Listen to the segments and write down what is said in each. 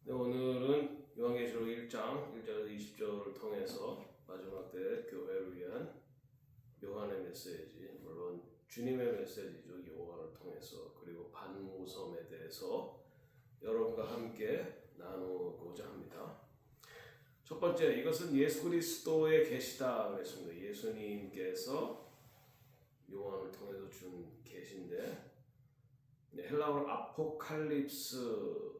네, 오늘은 요한계시록 1장 1절에서 20절을 통해서 마지막 때 교회를 위한 요한의 메시지, 물론 주님의 메시지죠. 요한을 통해서, 그리고 반무섬에 대해서 여러분과 함께 나누고자 합니다. 첫 번째, 이것은 예수 그리스도의 계시다 그랬습니다. 예수님께서 요한을 통해서 준 계시인데, 헬라어로 아포칼립스라는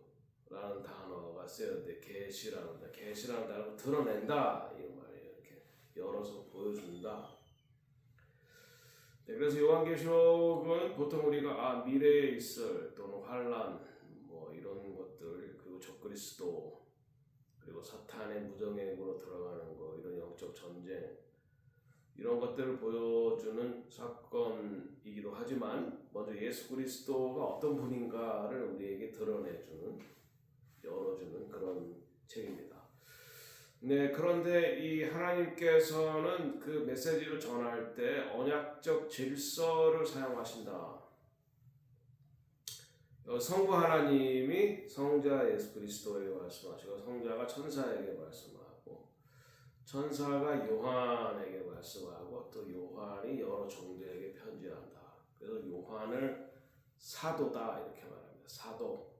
단어가 쓰여는데, 계시라는 단어를 드러낸다 이런 말이에요. 이렇게 열어서 보여준다. 네, 그래서 요한계시록은 보통 우리가 미래에 있을 또는 환란 뭐 이런 것들, 그리고 적그리스도, 그리고 사탄의 무정행으로 들어가는 거, 이런 영적 전쟁, 이런 것들을 보여주는 사건이기도 하지만, 먼저 예수 그리스도가 어떤 분인가를 우리에게 드러내주는, 열어주는 그런 책입니다. 네, 그런데 이 하나님께서는 그 메시지를 전할 때 언약적 질서를 사용하신다. 성부 하나님이 성자 예수 그리스도에게 말씀하시고, 성자가 천사에게 말씀하고, 천사가 요한에게 말씀하고, 또 요한이 여러 종들에게 편지한다. 그래서 요한을 사도다 이렇게 말합니다. 사도.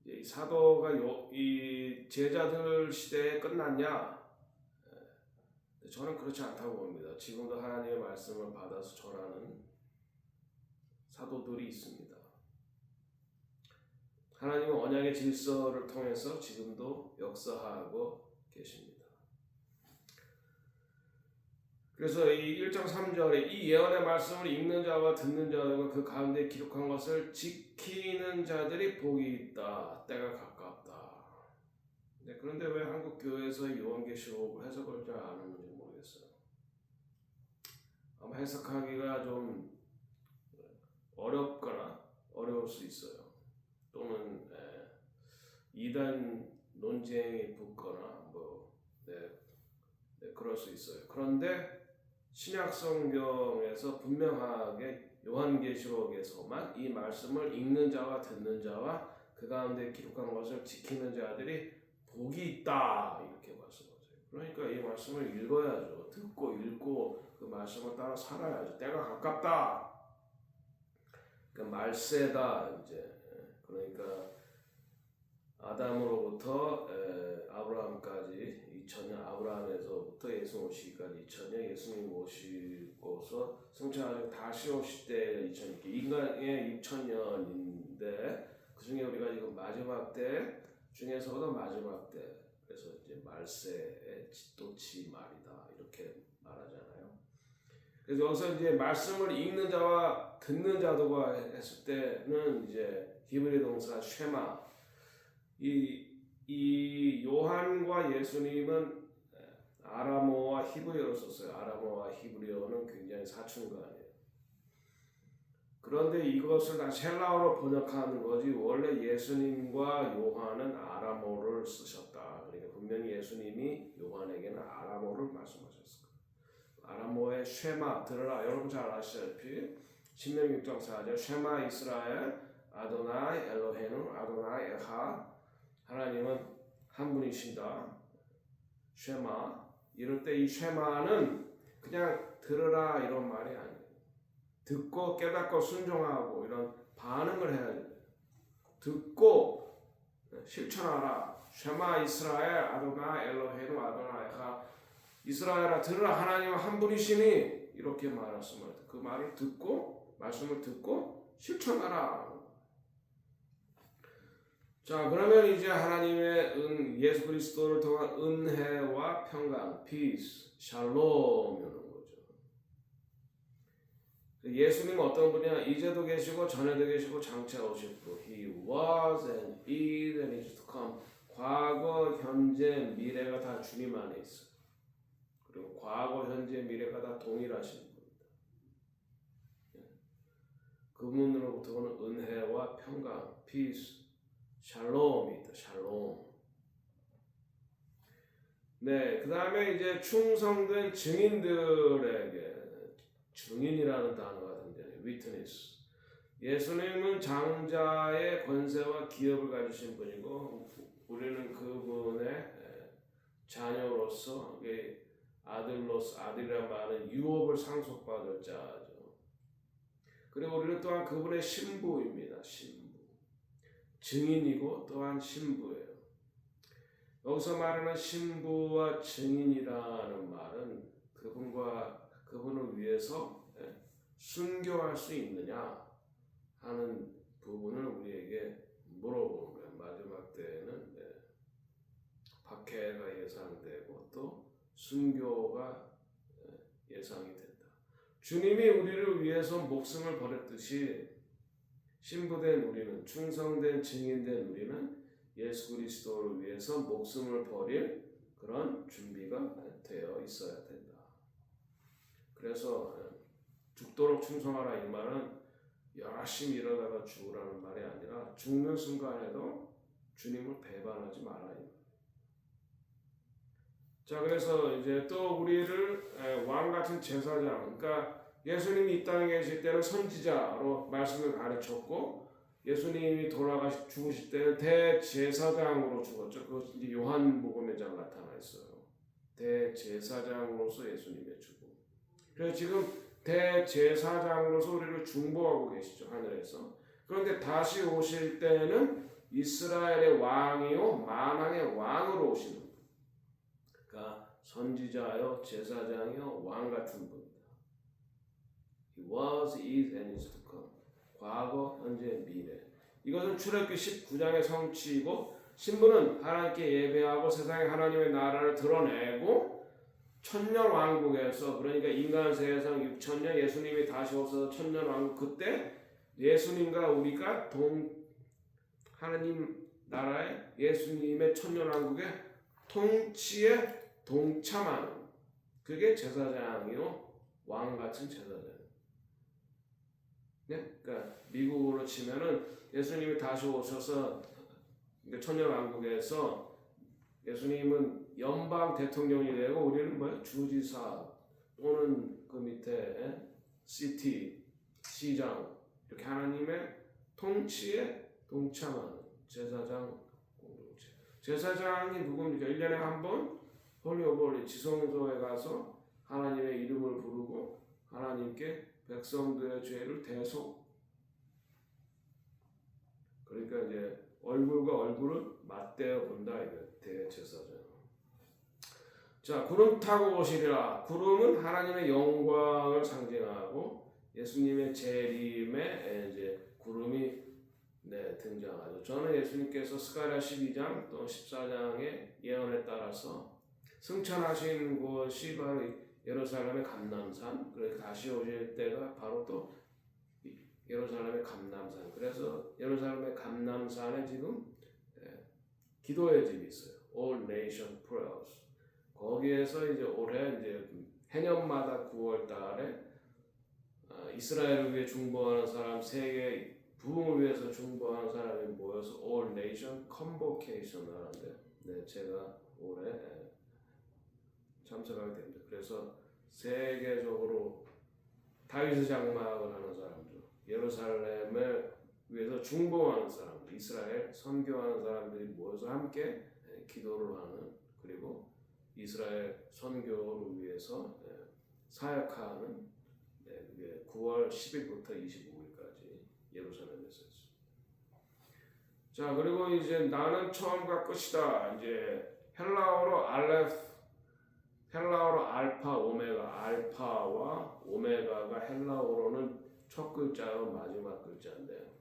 이 사도가 이 제자들 시대에 끝났냐? 저는 그렇지 않다고 봅니다. 지금도 하나님의 말씀을 받아서 전하는 사도들이 있습니다. 하나님은 언약의 질서를 통해서 지금도 역사하고 계십니다. 그래서 이 1장 3절에 이 예언의 말씀을 읽는 자와 듣는 자들과 그 가운데 기록한 것을 지키는 자들이 복이 있다. 때가 가깝다. 네, 그런데 왜 한국 교회에서 요한계시록을 해석을 잘 안 하는지 모르겠어요. 아마 해석하기가 좀 어렵거나 어려울 수 있어요. 또는 이단 논쟁이 붙거나 그럴 수 있어요. 그런데 신약 성경에서 분명하게 요한계시록에서만 이 말씀을 읽는 자와 듣는 자와 그 가운데 기록한 것을 지키는 자들이 복이 있다 이렇게 말씀하세요. 그러니까 이 말씀을 읽어야죠. 듣고 읽고 그 말씀을 따라 살아야죠. 때가 가깝다. 그 말세다 이제. 그러니까 아담으로부터 아브라함까지 2000년, 아브라함에서부터 예수 오시기까지 2000년, 예수님 오시고서 승천하시고 다시 오실 때 2000년, 인간의 6000년인데 그 중에 우리가 지금 마지막 때 중에서도 마지막 때, 그래서 이제 말세의 짓도치 말이다 이렇게 말하잖아요. 그래서 여기서 이제 말씀을 읽는 자와 듣는 자도가 했을 때는 이제 히브리 동사 쉐마, 이 요한과 예수님은 아람어와 히브리어를 썼어요. 아람어와 히브리어는 굉장히 사춘관이에요. 그런데 이것을 다시 헬라어로 번역하는 거지, 원래 예수님과 요한은 아람어를 쓰셨다. 그러니까 분명히 예수님이 요한에게는 아람어를 말씀하셨을 거예요. 아람어의 쉐마, 들으라. 여러분 잘 아시다시피 신명기 6장 4절 쉐마 이스라엘 아도나이 엘로헤누 아도나이 에하, 하나님은 한 분이신다. 쉐마. 이럴 때 이 쉐마는 그냥 들으라 이런 말이 아니에요. 듣고 깨닫고 순종하고 이런 반응을 해야 돼요. 듣고 실천하라. 쉐마 이스라엘 아도나 엘로헤누 아도나 에하. 이스라엘아 들으라, 하나님은 한 분이시니 이렇게 말했습니다. 그 말을 듣고 말씀을 듣고 실천하라. 자, 그러면 이제 하나님의 예수 그리스도를 통한 은혜와 평강, peace, 샬롬이 오는 거죠. 예수님은 어떤 분이냐? 이제도 계시고 전에도 계시고 장차 오실 분. He was and is and is to come. 과거, 현재, 미래가 다 주님 안에 있어요. 그리고 과거, 현재, 미래가 다 동일하신 분입니다. 그분으로부터 오는 은혜와 평강, peace, 샬롬이 있다. 샬롬. 네, 그 다음에 이제 충성된 증인들에게, 증인이라는 단어가 등장해요. witness. 예수님은 장자의 권세와 기업을 가지신 분이고 우리는 그분의 자녀로서 아들로서 아들이란 말은 유업을 상속받을 자죠. 그리고 우리는 또한 그분의 신부입니다. 신부. 증인이고 또한 신부예요. 여기서 말하는 신부와 증인이라는 말은 그분을 위해서 순교할 수 있느냐 하는 부분을 우리에게 물어보는 거예요. 마지막 때에는 박해가 예상되고 또 순교가 예상이 된다. 주님이 우리를 위해서 목숨을 버렸듯이 신부된 우리는, 충성된 증인된 우리는 예수 그리스도를 위해서 목숨을 버릴 그런 준비가 되어 있어야 된다. 그래서 죽도록 충성하라 이 말은 열심히 일하다가 죽으라는 말이 아니라 죽는 순간에도 주님을 배반하지 마라. 자, 그래서 이제 또 우리를 왕 같은 제사장, 그러니까 예수님이 이 땅에 계실 때는 선지자로 말씀을 가르쳤고 예수님이 죽으실 때는 대제사장으로 죽었죠. 그것이 이제 요한복음에 잘 나타나 있어요. 대제사장으로서 예수님의 죽음. 그래서 지금 대제사장으로서 우리를 중보하고 계시죠, 하늘에서. 그런데 다시 오실 때는 이스라엘의 왕이요 만왕의 왕으로 오시는 분. 그러니까 선지자요 제사장이요 왕 같은 분이다. He was, is, and is to come. 과거, 현재, 미래. 이것은 출애굽기 19장의 성취이고 신부는 하나님께 예배하고 세상에 하나님의 나라를 드러내고 천년 왕국에서, 그러니까 인간 세상 6천년, 예수님이 다시 오셔서 천년 왕국, 그때 예수님과 우리가 하나님 나라의 예수님의 천년 왕국의 통치에 동참하는, 그게 제사장이요 왕 같은 제사장. 네? 그러니까 미국으로 치면은 예수님이 다시 오셔서 천년 왕국에서 예수님은 연방 대통령이 되고 우리는 뭐야? 주지사 또는 그 밑에 시티, 시장, 이렇게 하나님의 통치에 동참하는 제사장 공동체. 제사장이 누굽니까? 1년에 한 번 홀리 오브 홀리 지성소에 가서 하나님의 이름을 부르고 하나님께 백성들의 죄를 대속. 그러니까 이제 얼굴과 얼굴을 맞대어 본다 이거 대제사장. 자, 구름 타고 오시리라. 구름은 하나님의 영광을 상징하고 예수님의 재림에 이제 구름이 등장하죠. 저는 예수님께서 스가랴 12장 또 14장의 예언에 따라서 승천하신 곳이 바로 예루살렘의 감람산, 그래서 다시 오실 때가 바로 또 예루살렘의 감람산. 그래서 예루살렘의 감람산에 지금 기도의 집이 있어요. All Nation Prayers. 거기에서 이제 올해 이제 해년마다 9월달에 이스라엘을 위해 중보하는 사람, 세계 부흥을 위해서 중보하는 사람이 모여서 All Nation Convocation 하는데, 제가 올해 참석하게 됩니다. 그래서 세계적으로 다윗의 장막을 하는 사람들, 예루살렘을 위해서 중보하는 사람들, 이스라엘 선교하는 사람들이 모여서 함께 기도를 하는, 그리고 이스라엘 선교를 위해서 사역하는 9월 10일부터 25일까지 예루살렘에서 했습니다. 자, 그리고 이제 나는 처음과 끝이다. 이제 헬라어로 알파, 오메가, 알파와 오메가가 헬라어로는 첫 글자와 마지막 글자인데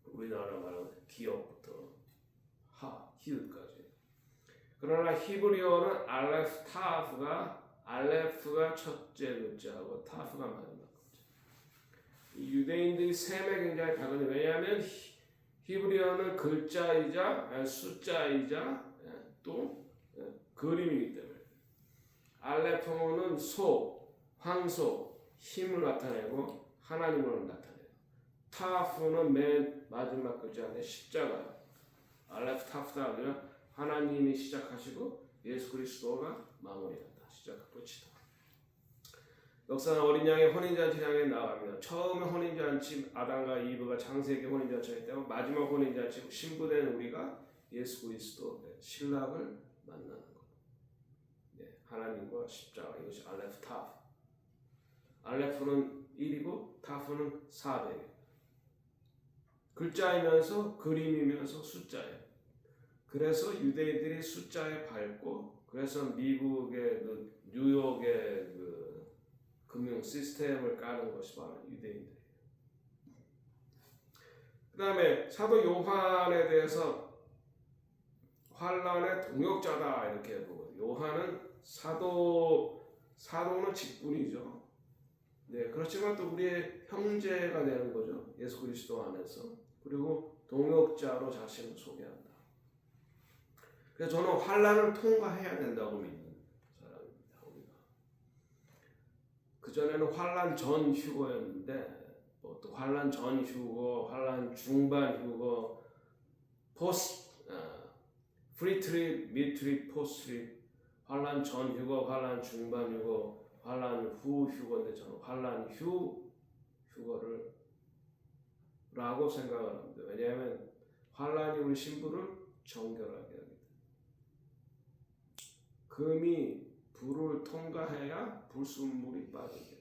우리나라 말하는 기역부터 히읗까지. 그러나 히브리어는 알레프가 첫째 글자하고 타프가 마지막 글자. 유대인들이 셈에 굉장히 다르거든요. 왜냐하면 히브리어는 글자이자 숫자이자 또 그림이기 때문에. 알레프는 황소, 힘을 나타내고 하나님을 나타내요. 타프는 맨 마지막 글자인데 십자가. 알레프 타프다 하면 하나님이 시작하시고 예수 그리스도가 마무리한다. 시작과 끝이다. 역사는 어린 양의 혼인잔치장에 나갑니다. 처음에 혼인잔치 아담과 이브가 창세기 혼인잔치를 했다고 마지막 혼인잔치 신부된 우리가 예수 그리스도 신랑을 만나는 것. 네, 하나님과 십자가 이것이 알레프 타프. 알레프는 1이고 타프는 400. 글자이면서 그림이면서 숫자예요. 그래서 유대인들이 숫자에 밟고 그래서 미국의 뉴욕의 금융 시스템을 까는 것이 바로 유대인들이에요. 그 다음에 사도 요한에 대해서 환란의 동역자다 이렇게 보고 요한은 사도는 직분이죠. 네, 그렇지만 또 우리의 형제가 되는 거죠. 예수 그리스도 안에서. 그리고 동역자로 자신을 소개한다. 그래서 저는 환란을 통과해야 된다고 믿는 사람입니다. 우리가. 그전에는 환란 전 휴거였는데 또 환란 전 휴거, 환란 중반 휴거, 프리 트립, 미 트립, 포스트 트립, 환란 전 휴거, 환란 중반 휴거, 환란 후 휴거인데 저는 환란 휴거를 라고 생각을 합니다. 왜냐하면 환란이 우리 신부를 정결하게 합니다. 금이 불을 통과해야 불순물이 빠지게.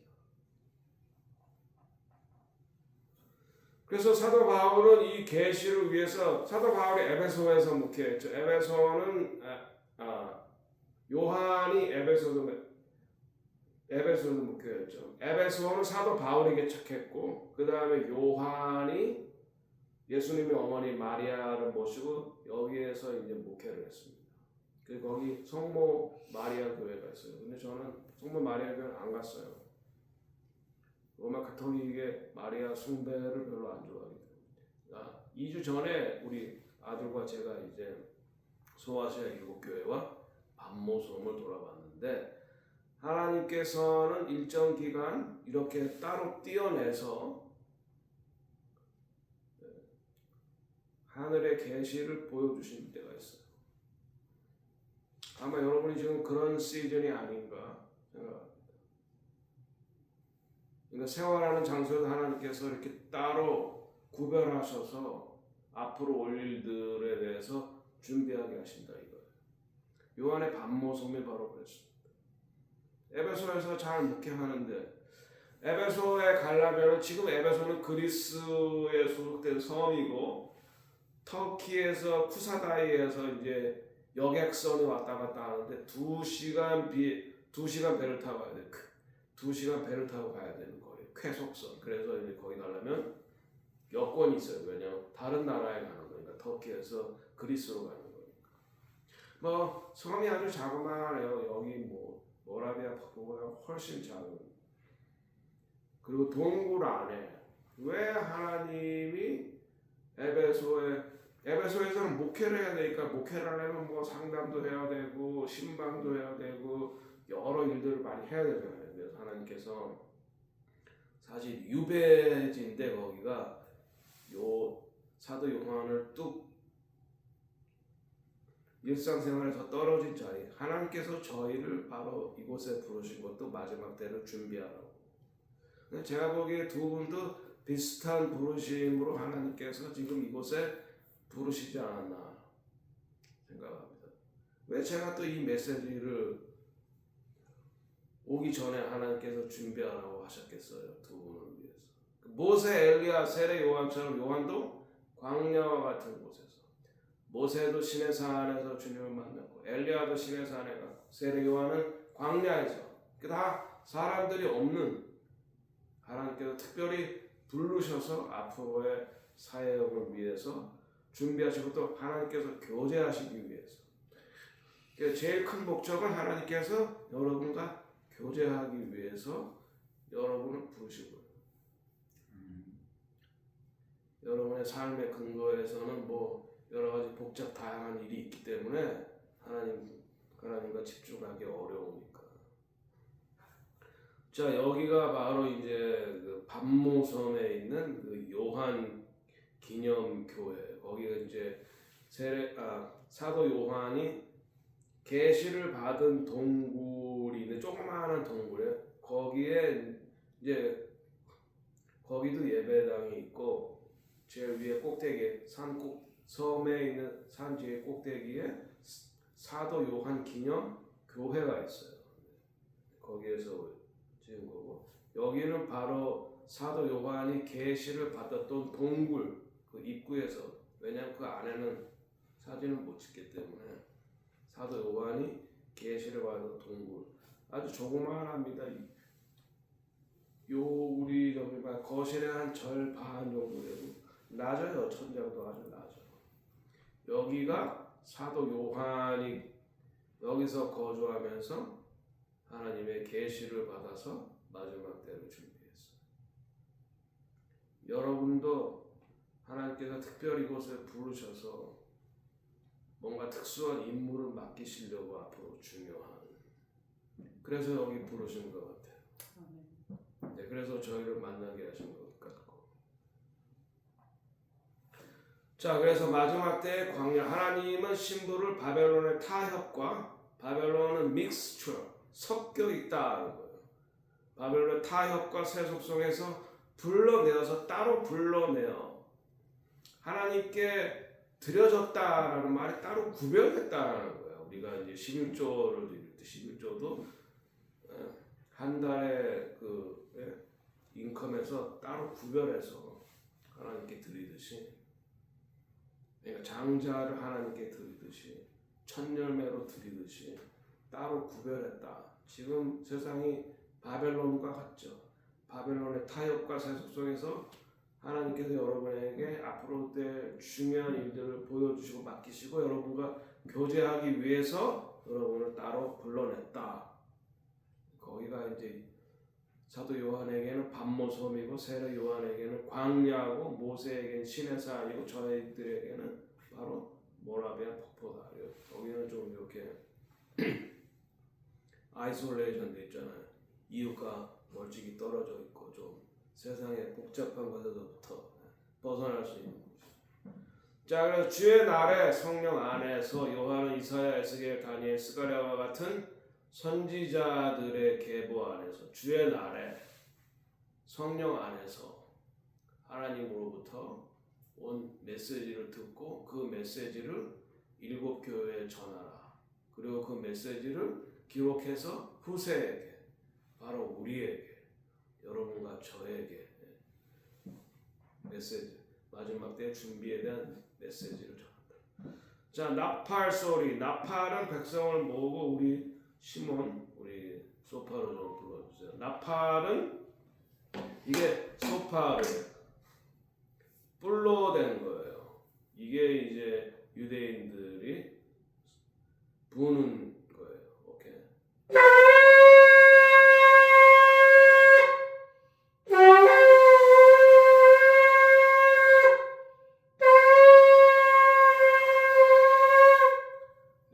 그래서 사도 바울은 이 계시를 위해서 사도 바울이 에베소에서 목회했죠. 에베소는 요한이 에베소도 목회했죠. 에베소는 사도 바울에게 착했고 그 다음에 요한이 예수님의 어머니 마리아를 모시고 여기에서 이제 목회를 했습니다. 거기 성모 마리아 교회가 있어요. 근데 저는 성모 마리아 교회는 안 갔어요. 로마 가톨릭의 마리아 숭배를 별로 안 좋아하기 때문에. 2주 전에 우리 아들과 제가 이제 소아시아 일곱교회와 반모섬을 돌아봤는데 하나님께서는 일정 기간 이렇게 따로 떼어내서 하늘의 계시를 보여주신 때가 있어요. 아마 여러분이 지금 그런 시즌이 아닌가 생각합니다. 그러니까 생활하는 장소에서 하나님께서 이렇게 따로 구별하셔서 앞으로 올 일들에 대해서 준비하게 하신다 이거예요. 요한의 반모섬이 바로 그랬습니다. 에베소에서 잘 목회하는데 에베소에 가려면 지금 에베소는 그리스에 소속된 섬이고 터키에서 쿠사다이에서 이제 여객선이 왔다 갔다 하는데 2시간 배를 타고 가야 돼. 2시간 배를 타고 가야 되는 거예요. 쾌속선. 그래서 이제 거기 가려면 여권이 있어요. 왜냐면 다른 나라에 가는 거니까 터키에서 그리스로 가는 거니까. 뭐 섬이 아주 자그마해요. 여기 모라비아 북부보다 훨씬 작은. 그리고 동굴 안에 왜 하나님이 에베소에서는 목회를 해야 되니까 목회를 하려면 뭐 상담도 해야 되고 신방도 해야 되고 여러 일들을 많이 해야 되잖아요. 그래서 하나님께서 사실 유배지인데 거기가 사도 요한을 뚝 일상생활에서 떨어진 자리 하나님께서 저희를 바로 이곳에 부르신 것도 마지막 때를 준비하라고. 제가 보기에 두 분도 비슷한 부르심으로 하나님께서 지금 이곳에 부르시지 않았나 생각합니다. 왜 제가 또 이 메시지를 오기 전에 하나님께서 준비하라고 하셨겠어요? 두 분을 위해서. 모세, 엘리야, 세례 요한처럼 요한도 광야와 같은 곳에서 모세도 시내산에서 주님을 만났고 엘리야도 시내산에 가고 세례 요한은 광야에서 다 사람들이 없는 하나님께서 특별히 부르셔서 앞으로의 사역을 위해서 준비하시고 또 하나님께서 교제하시기 위해서 제일 큰 목적은 하나님께서 여러분과 교제하기 위해서 여러분을 부르시고요. 여러분의 삶의 근거에서는 여러 가지 복잡 다양한 일이 있기 때문에 하나님과 집중하기 어려우니까. 자, 여기가 바로 이제 그 반모섬에 있는 그 요한 기념교회. 거기가 이제 사도 요한이 계시를 받은 동굴이 있는 조그마한 동굴에 거기에 이제 거기도 예배당이 있고 제일 위에 꼭대기에 섬에 있는 산 뒤에 꼭대기에 사도 요한 기념 교회가 있어요. 거기에서 지은 거고 여기는 바로 사도 요한이 계시를 받았던 동굴 그 입구에서 왜냐하면 그 안에는 사진을 못 찍기 때문에 사도 요한이 계시를 받은 동굴 아주 조그만합니다. 요 우리 저기 거실의 한 절반 정도 되고 낮아요. 천장도 아주 낮아요. 여기가 사도 요한이 여기서 거주하면서 하나님의 계시를 받아서 마지막 때를 준비했어요. 여러분도 하나님께서 특별히 이곳에 부르셔서 뭔가 특수한 임무를 맡기시려고 앞으로 중요한 그래서 여기 부르신 것 같아요. 네, 그래서 저희를 만나게 하신 것 같고 자 그래서 마지막 때 광야 하나님은 신부를 바벨론의 타협과 바벨론은 믹스처 섞여 있다는 거예요. 바벨론 타협과 세속성에서 불러내어서 따로 불러내어 하나님께 드려졌다라는 말이 따로 구별했다라는 거예요. 우리가 이제 11조를 드릴 때 11조도 한 달에 그 인컴에서 따로 구별해서 하나님께 드리듯이 그러니까 장자를 하나님께 드리듯이 첫 열매로 드리듯이 따로 구별했다. 지금 세상이 바벨론과 같죠. 바벨론의 타협과 세속성에서 하나님께서 여러분에게 앞으로 될 중요한 일들을 보여주시고 맡기시고 여러분과 교제하기 위해서 여러분을 따로 불러냈다. 거기가 이제 사도 요한에게는 반모섬이고 세례 요한에게는 광야고 모세에게는 시내산이고 저희들에게는 바로 모라비안 폭포다. 여기는 좀 이렇게 아이솔레이션 돼 있잖아요. 이웃과 멀찍이 떨어져 있고 좀 세상의 복잡한 것에서부터 벗어날 수 있는 곳. 자, 그래서 주의 날에 성령 안에서 요한은 이사야, 에스겔, 다니엘, 스가랴와 같은 선지자들의 계보 안에서 주의 날에 성령 안에서 하나님으로부터 온 메시지를 듣고 그 메시지를 일곱 교회에 전하라. 그리고 그 메시지를 기록해서 후세에게 바로 우리에게 여러분과 저에게 메시지 마지막 때 준비에 대한 메시지를 전한다. 자 나팔 소리 나팔은 백성을 모으고 우리 시몬 우리 소파로 좀 불러주세요. 나팔은 이게 소파를 뿔로 된 거예요. 이게 이제 유대인들이 부는 거예요. 오케이.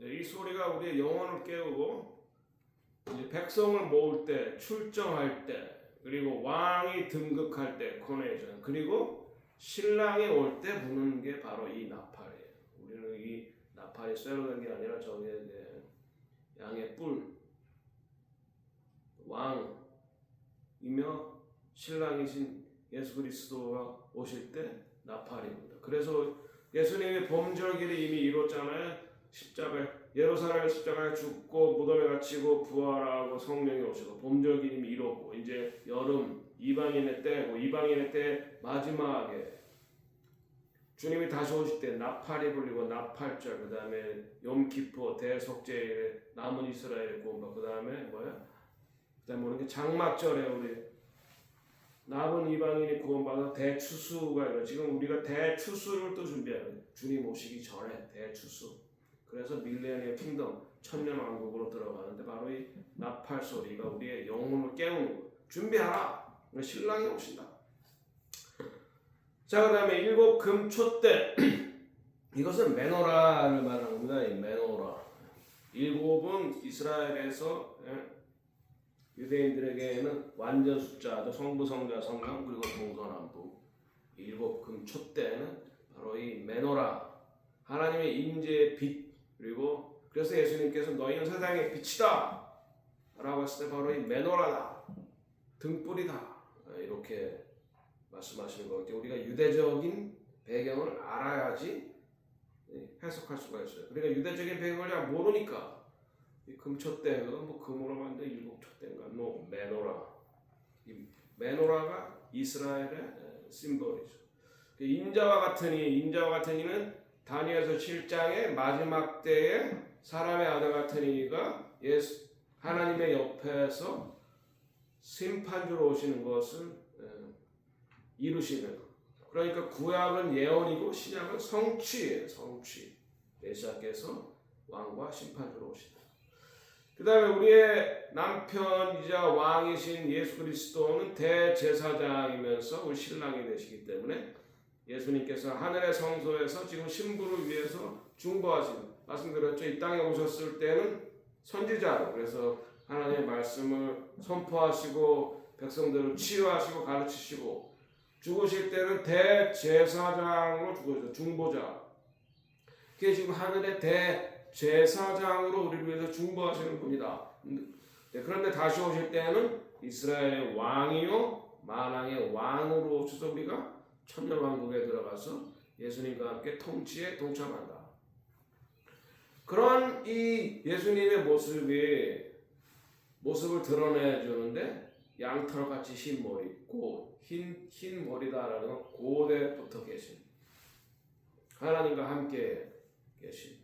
이 소리가 우리의 영혼을 깨우고 이제 백성을 모을 때, 출정할 때, 그리고 왕이 등극할 때, 코네이션, 그리고 신랑이 올 때 부는 게 바로 이 나팔이에요. 우리는 이 나팔이 쇠로 된 게 아니라 저기에 이제 양의 뿔, 왕이며 신랑이신 예수 그리스도가 오실 때 나팔입니다. 그래서 예수님의 범절기를 이미 이뤘잖아요. 십자가에 예루살렘 십자가에 죽고 무덤에 갇히고 부활하고 성령이 오시고 범절기 이미 이뤘고 이제 여름 이방인의 때고 이방인의 때 마지막에 주님이 다시 오실 때 나팔이 불리고 나팔절 그 다음에 욤키포 대속죄일 남은 이스라엘 구원받고 그 다음에 뭐야? 그 다음에 모르는 게 장막절에 우리 남은 이방인이 구원받아 대추수가 이거 지금 우리가 대추수를 또 준비해야 돼. 주님 오시기 전에 대추수. 그래서 밀레니엄 킹덤 천년 왕국으로 들어가는데 바로 이 나팔 소리가 우리의 영혼을 깨우는 거. 준비하라. 신랑이 오신다. 자, 그 다음에 일곱 금촛대. 이것은 메노라를 말합니다. 이 메노라. 일곱은 이스라엘에서 유대인들에게는 완전 숫자죠. 성부, 성자, 성령 그리고 동서남북. 일곱 금촛대는 바로 이 메노라. 하나님의 임재의 빛. 그리고 그래서 예수님께서 너희는 세상의 빛이다 라고 했을 때 바로 이 메노라다. 등불이다. 이렇게 말씀하시는 것 같아요. 우리가 유대적인 배경을 알아야지 해석할 수가 있어요. 그러니까 유대적인 배경을 모르니까 금촛대가 뭐 금으로 만든 일곱촛대인가 뭐 메노라. 이 메노라가 이스라엘의 심벌이죠. 인자와 같으니는 다니엘서 7장의 마지막 때에 사람의 아들 같으니가 하나님의 옆에서 심판주로 오시는 것을 이루시는. 그러니까 구약은 예언이고 신약은 성취예요. 성취. 메시아께서 왕과 심판주로 오시다. 그 다음에 우리의 남편이자 왕이신 예수 그리스도는 대제사장이면서 우리 신랑이 되시기 때문에 예수님께서 하늘의 성소에서 지금 신부를 위해서 중보하신, 말씀드렸죠. 이 땅에 오셨을 때는 선지자로, 그래서 하나님의 말씀을 선포하시고 백성들을 치유하시고 가르치시고, 죽으실 때는 대제사장으로 죽으셨어요. 중보자. 그게 지금 하늘의 대제사장으로 우리를 위해서 중보하시는 분이다. 그런데 다시 오실 때는 이스라엘의 왕이요 만왕의 왕으로 오셔서 우리가 천년왕국에 들어가서 예수님과 함께 통치에 동참한다. 그런 이 예수님의 모습을 드러내주는데 양털같이 흰 머리, 흰 머리다라는 건 고대부터 계신 하나님과 함께 계신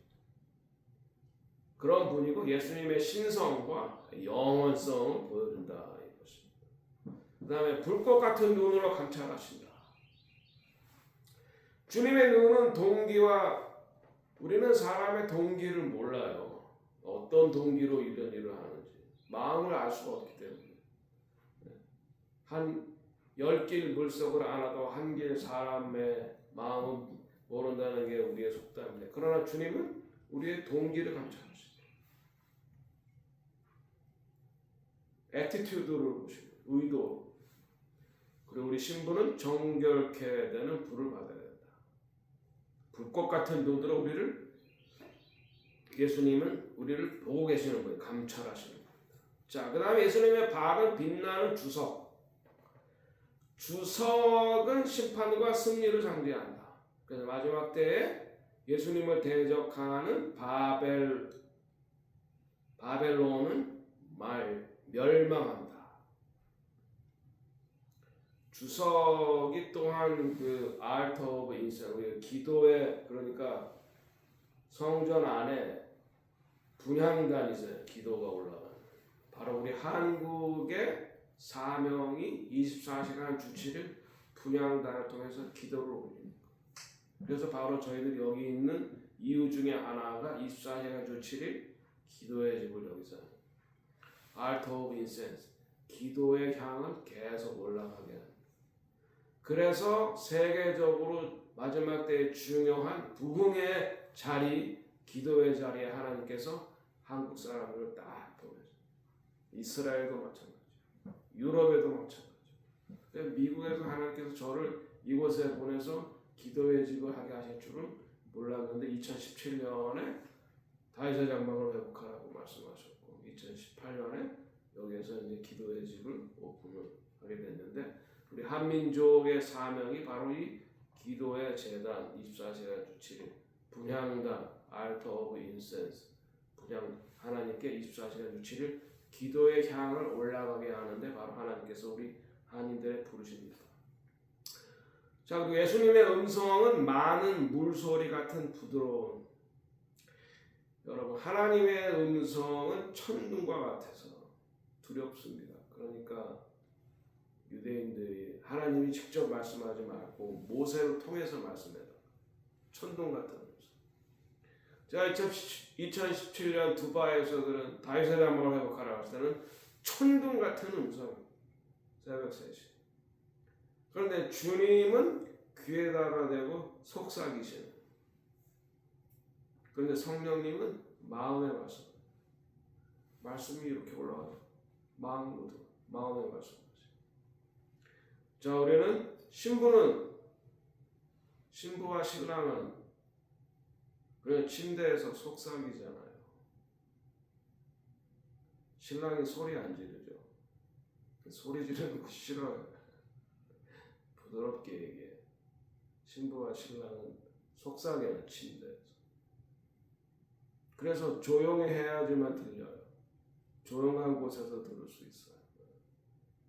그런 분이고 예수님의 신성과 영원성을 보여준다 이것입니다. 그 다음에 불꽃 같은 눈으로 감찰하신다. 주님의 눈은 우리는 사람의 동기를 몰라요. 어떤 동기로 이런 일을 하는지 마음을 알 수가 없기 때문에 한 10길 물속을 안아도 한 길 사람의 마음은 모른다는 게 우리의 속담인데, 그러나 주님은 우리의 동기를 감찰하십니다. 애티튜드를 보시고 의도, 그리고 우리 신부는 정결케 되는 불을 받아야 된다. 불꽃 같은 눈으로 예수님은 우리를 보고 계시는 거예요. 감찰하시는 거예요. 자, 그 다음에 예수님의 발은 빛나는 주석. 주석은 심판과 승리를 상징한다. 그래서 마지막 때에 예수님을 대적하는 바벨론은 멸망한다. 주석이 또한 그 알터 오브 인센스, 기도의, 그러니까 성전 안에 분향단이 있어요. 기도가 올라가는. 바로 우리 한국의 사명이 24시간 주치를 분향단을 통해서 기도를 올립니다. 그래서 바로 저희들 여기 있는 이유 중에 하나가 24시간 주치를 기도의 집을 여기서 알터 오브 인센스, 기도의 향은 계속 올라가게 합니다. 그래서 세계적으로 마지막 때의 중요한 부흥의 자리, 기도의 자리에 하나님께서 한국 사람들을 딱 보내죠. 이스라엘도 마찬가지, 유럽에도 마찬가지. 미국에서 하나님께서 저를 이곳에 보내서 기도의 집을 하게 하실 줄은 몰랐는데 2017년에 다윗의 장막을 회복하라고 말씀하셨고 2018년에 여기에서 이제 기도의 집을 오픈을 하게 됐는데, 우리 한민족의 사명이 바로 이 기도의 재단 24시간 주치리 분향단 알터 오브 인센스, 하나님께 24시간 주치를 기도의 향을 올라가게 하는데 바로 하나님께서 우리 한인들의 부르십니다. 자, 그리고 예수님의 음성은 많은 물소리 같은 부드러운, 여러분 하나님의 음성은 천둥과 같아서 두렵습니다. 그러니까 유대인들이 하나님이 직접 말씀하지 말고 모세를 통해서 말씀해라. 천둥 같은 음성. 제가 2017년 두바이에서들은 다윗의 장막을 회복하라고 했을 때는 천둥 같은 음성, 새벽 3시. 그런데 주님은 귀에다가 대고 속삭이시는. 그런데 성령님은 마음에 말씀이 이렇게 올라가요. 마음에 말씀. 자, 우리는 신부와 신랑은 그냥 침대에서 속삭이잖아요. 신랑이 소리 안 지르죠. 소리 지르는 거 싫어요. 부드럽게 얘기해. 신부와 신랑은 속삭여는 침대에서. 그래서 조용히 해야지만 들려요. 조용한 곳에서 들을 수 있어요.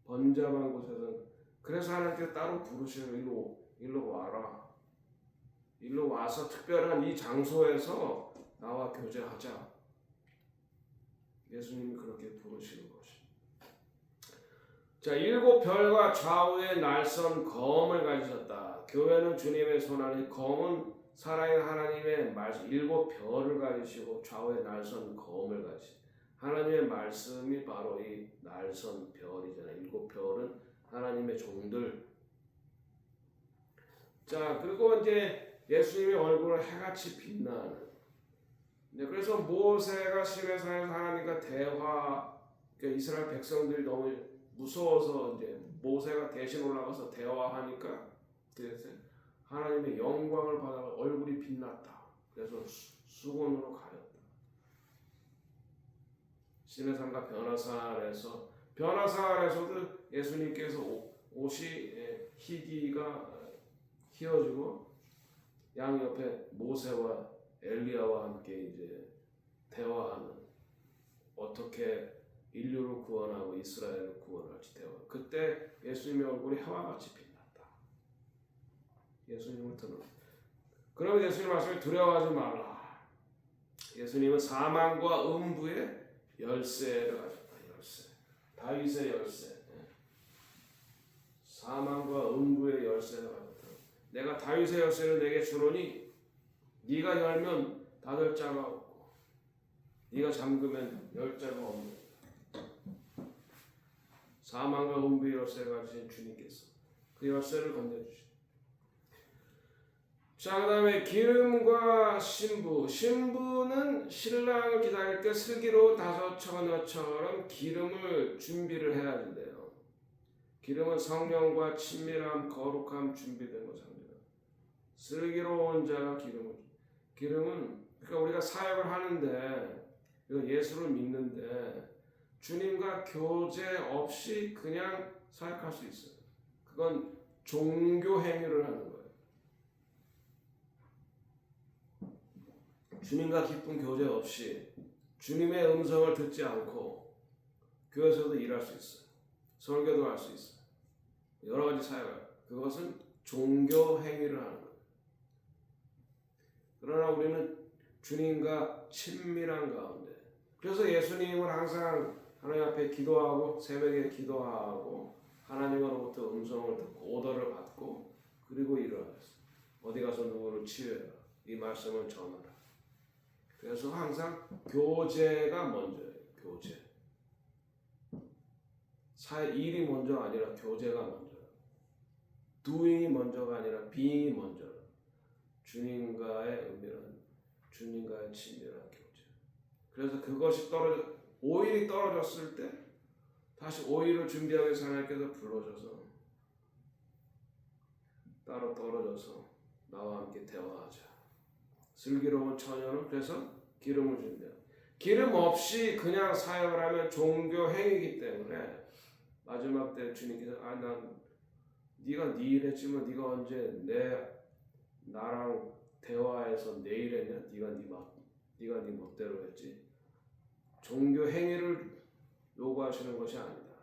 번잡한 곳에서. 그래서 하나님께 따로 부르시는 일로 와라. 일로 와서 특별한 이 장소에서 나와 교제하자. 예수님이 그렇게 부르시는 것입니다. 자, 7별과 좌우에 날선 검을 가지셨다. 교회는 주님의 손안에 검은 살아있는 하나님의 말씀 7별을 가지시고 좌우에 날선 검을 가지시. 하나님의 말씀이 바로 이 날선 별이잖아요. 7별은 하나님의 종들. 자, 그리고 이제 예수님의 얼굴은 해같이 빛나는. 그래서 모세가 시내산에서 하나님과 대화, 그러니까 이스라엘 백성들이 너무 무서워서 이제 모세가 대신 올라가서 대화하니까 그래서 하나님의 영광을 받아 얼굴이 빛났다. 그래서 수건으로 가렸다. 시내산과 변화산에서도 예수님께서 옷이 희기가 휘어지고 양 옆에 모세와 엘리야와 함께 이제 대화하는, 어떻게 인류를 구원하고 이스라엘을 구원할지 대화. 그때 예수님의 얼굴이 해와 같이 빛났다. 예수님을 들어. 그러면 예수님 말씀에 두려워하지 말라. 예수님은 사망과 음부의 열쇠를 가졌다. 열쇠. 다윗의 열쇠. 사망과 음부의 열쇠를 가졌다. 내가 다윗의 열쇠를 내게 주노니 네가 열면 닫을 자가 없고 네가 잠그면 열 자가 없는. 사망과 음부의 열쇠를 가지신 주님께서 그 열쇠를 건네주시고. 자, 그 다음에 기름과 신부. 신부는 신랑을 기다릴 때 슬기로운 5 처녀처럼 기름을 준비를 해야 된대요. 기름은 성령과 친밀함, 거룩함 준비된 것입니다. 슬기로운 자가 기름은 그러니까 우리가 사역을 하는데, 예수를 믿는데 주님과 교제 없이 그냥 사역할 수 있어요. 그건 종교 행위를 하는 거예요. 주님과 깊은 교제 없이 주님의 음성을 듣지 않고 교회에서도 일할 수 있어요. 설교도 할 수 있어요. 여러 가지 사역을. 그것은 종교 행위를 하는 거예요. 그러나 우리는 주님과 친밀한 가운데. 그래서 예수님은 항상 하나님 앞에 기도하고 새벽에 기도하고 하나님으로부터 음성을 듣고 오더를 받고 그리고 일어났어요. 어디 가서 누구를 치유해라. 이 말씀을 전하라. 그래서 항상 교제가 먼저예요. 교제. 일이 먼저 아니라 교제가 먼저예요. doing이 먼저가 아니라 being이 먼저예요. 주님과의 은밀한, 주님과의 친밀한 교제. 그래서 그것이 오일이 떨어졌을 때 다시 오일을 준비하기 위해서 하나님께서 불러줘서 따로 떨어져서 나와 함께 대화하자. 슬기로운 처녀는 그래서 기름을 준대요. 기름 없이 그냥 사역을 하면 종교 행위이기 때문에 마지막 때 주님께서 난 네가 네 일 했지만 네가 언제 나랑 대화해서 내 일 했냐? 네가 네 멋대로 했지. 종교 행위를 요구하시는 것이 아니다.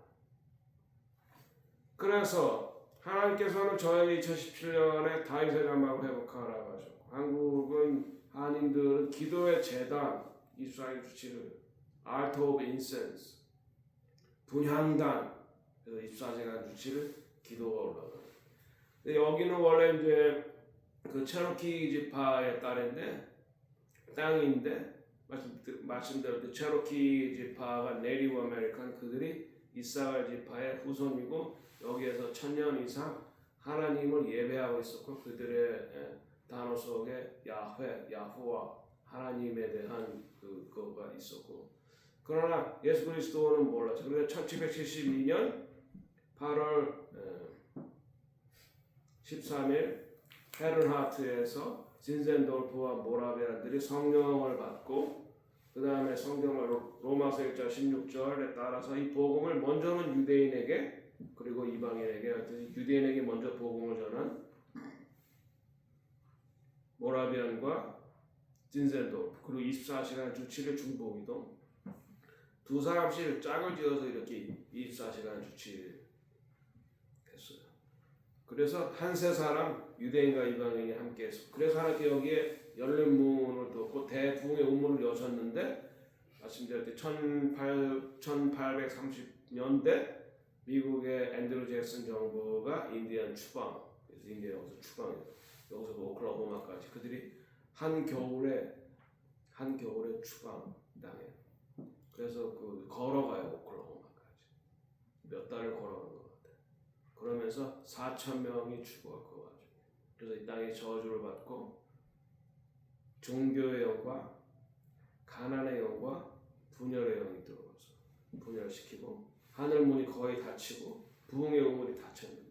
그래서 하나님께서는 저에게 2017년에 다윗의 장막을 회복하라고 하셨고, 한국은 한인들은 기도의 제단 24일 주치를 Altar of Incense 분향단, 그래서 24시간 주치를 기도가 올라가요. 여기는 원래 이제 그 체로키 지파의 땅인데 말씀드렸듯이 체로키 지파가 네이티브 아메리칸, 그들이 이스라엘 지파의 후손이고 여기에서 1000년 이상 하나님을 예배하고 있었고 그들의 단어 속에 야후와 하나님에 대한 그거가 있었고, 그러나 예수 그리스도는 몰랐죠. 그래서 1772년 8월 13일 헤른하트에서 진센돌프와 모라비안들이 성령을 받고 그 다음에 성경을 로마서 1장 16절에 따라서 이 복음을 먼저는 유대인에게 그리고 이방인에게 유대인에게 먼저 복음을 전한 모라비안과 진센도르프 그리고 24시간 주 7일 중보기도 두 사람씩 짝을 지어서 이렇게 24시간 주치했어요. 그래서 한 세 사람 유대인과 이방인이 함께해서 그래서 하나님께 여기에 열린 문을 뒀고 대부흥의 우물을 여셨는데 말씀드렸듯이 1830년대 미국의 앤드루 잭슨 정부가 인디안 추방 그래서 인디안 여기서 추방해요. 여기서 오클라호마까지 그들이 한 겨울에 추방 당해요. 그래서 그 걸어가요 오클라호마까지 몇 달을 걸어간 것 같아요. 그러면서 4,000명이 죽어요 그 와중에. 그래서 이 땅에 저주를 받고 종교의 영과 가난의 영과 분열의 영이 들어와서 분열시키고 하늘 문이 거의 닫히고 부흥의 우물이 닫혔는데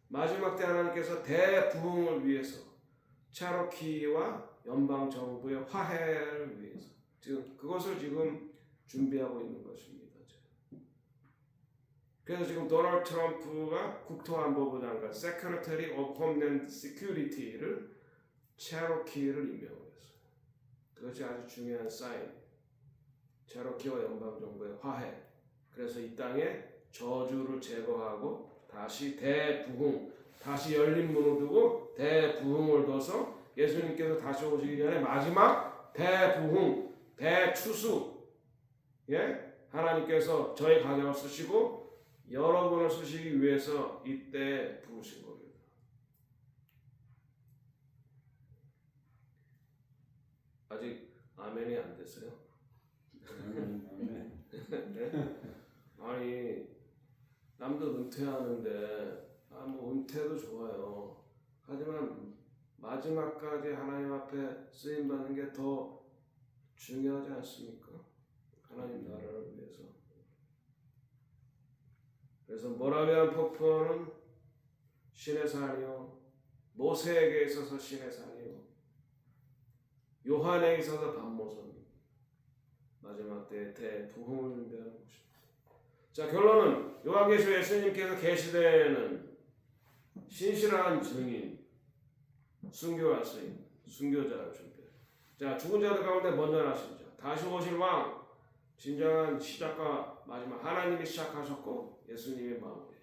마지막 때 하나님께서 대부흥을 위해서 체로키와 연방 정부의 화해를 위해서 지금 그것을 지금 준비하고 있는 것입니다. 그래서 지금 도널드 트럼프가 국토안보부 장관, Secretary of Homeland Security를 체로키를 임명했어요. 그것이 아주 중요한 사인. 체로키와 연방 정부의 화해. 그래서 이 땅에 저주를 제거하고 다시 대부흥, 다시 열린 문을 두고 대부흥을 둬서 예수님께서 다시 오시기 전에 마지막 대부흥, 대추수. 예? 하나님께서 저희 가정을 쓰시고 여러분을 쓰시기 위해서 이때 부르신 겁니다. 아직 아멘이 안 됐어요? 네? 아니 남도 은퇴하는데 뭐 은퇴도 좋아요. 하지만 마지막까지 하나님 앞에 쓰임 받는 게 더 중요하지 않습니까? 하나님 나라를 위해서. 그래서 모라비안 폭포는 신의 산이요 모세에게 있어서 신의 산이요 요한에게 있어서 반모선입니다. 마지막 때에 대부흥을 준비하는 것입니다. 자 결론은 요한계시록 예수님께서 계시되는 신실한 증인 순교할 스님 순교자를 준비해요. 자 죽은 자들 가운데 먼저 나신 자 다시 오실 왕 진정한 시작과 마지막 하나님이 시작하셨고 예수님이 마무리.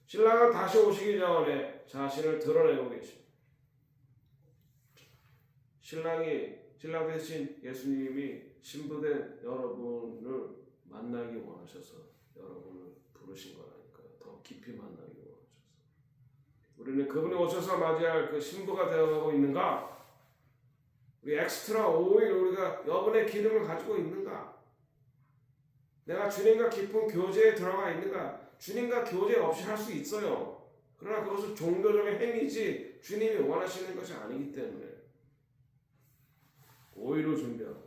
신랑은 다시 오시기 전에 자신을 드러내고 계십니다. 신랑 대신 예수님이 신부된 여러분을 만나기 원하셔서 여러분을 부르신 거라니까요. 더 깊이 만나기 원하셔서. 우리는 그분이 오셔서 맞이할 그 신부가 되어가고 있는가? 우리 엑스트라 오일 우리가 여분의 기름을 가지고 있는가? 내가 주님과 깊은 교제에 들어가 있는가? 주님과 교제 없이 할 수 있어요. 그러나 그것은 종교적인 행위지 주님이 원하시는 것이 아니기 때문에 오히려 준비하고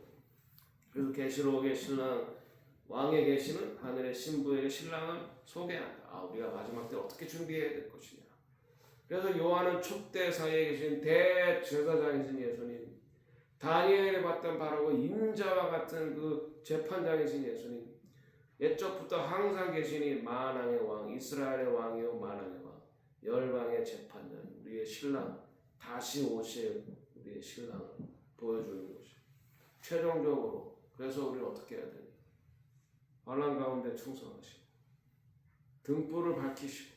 그래서 계시록의 신랑 왕의 계시는 하늘의 신부에게 신랑을 소개한다. 우리가 마지막 때 어떻게 준비해야 될 것이냐. 그래서 요한은 촛대 사이에 계신 대제사장이신 예수님 다니엘이 봤던 바로 그 임자와 같은 그 재판장이신 예수님 옛적부터 항상 계시니 만왕의 왕, 이스라엘의 왕이요 만왕의 왕, 열방의 재판장, 우리의 신랑, 다시 오실 우리의 신랑을 보여주는 것이 최종적으로. 그래서 우리는 어떻게 해야 되냐? 환난 가운데 충성하시고 등불을 밝히시고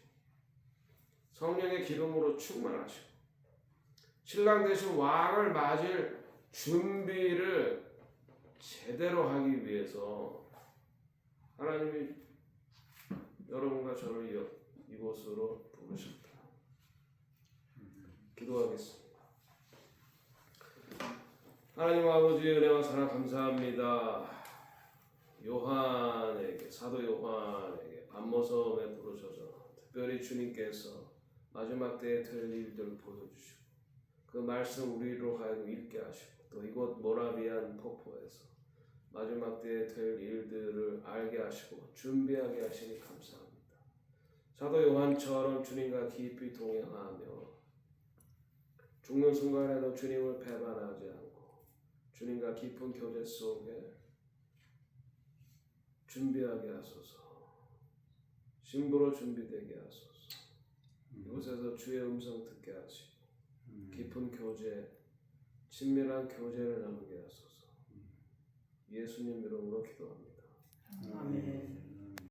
성령의 기름으로 충만하시고 신랑 되신 왕을 맞을 준비를 제대로 하기 위해서 하나님이 여러분과 저를 이곳으로 부르셨다. 기도하겠습니다. 하나님 아버지의 은혜와 사랑 감사합니다. 요한에게 사도 요한에게 반모섬에 부르셔서 특별히 주님께서 마지막 때에 될 일들을 보여주시고 그 말씀 우리로 하여금 읽게 하시고 또 이곳 모라비안 폭포에서 마지막 때에 될 일들을 알게 하시고 준비하게 하시니 감사합니다. 사도 요한처럼 주님과 깊이 동행하며 죽는 순간에도 주님을 배반하지 않고 주님과 깊은 교제 속에 준비하게 하소서. 신부로 준비되게 하소서. 이곳에서 주의 음성 듣게 하시고 깊은 교제, 친밀한 교제를 나누게 하소서. 예수님 이름으로 기도합니다.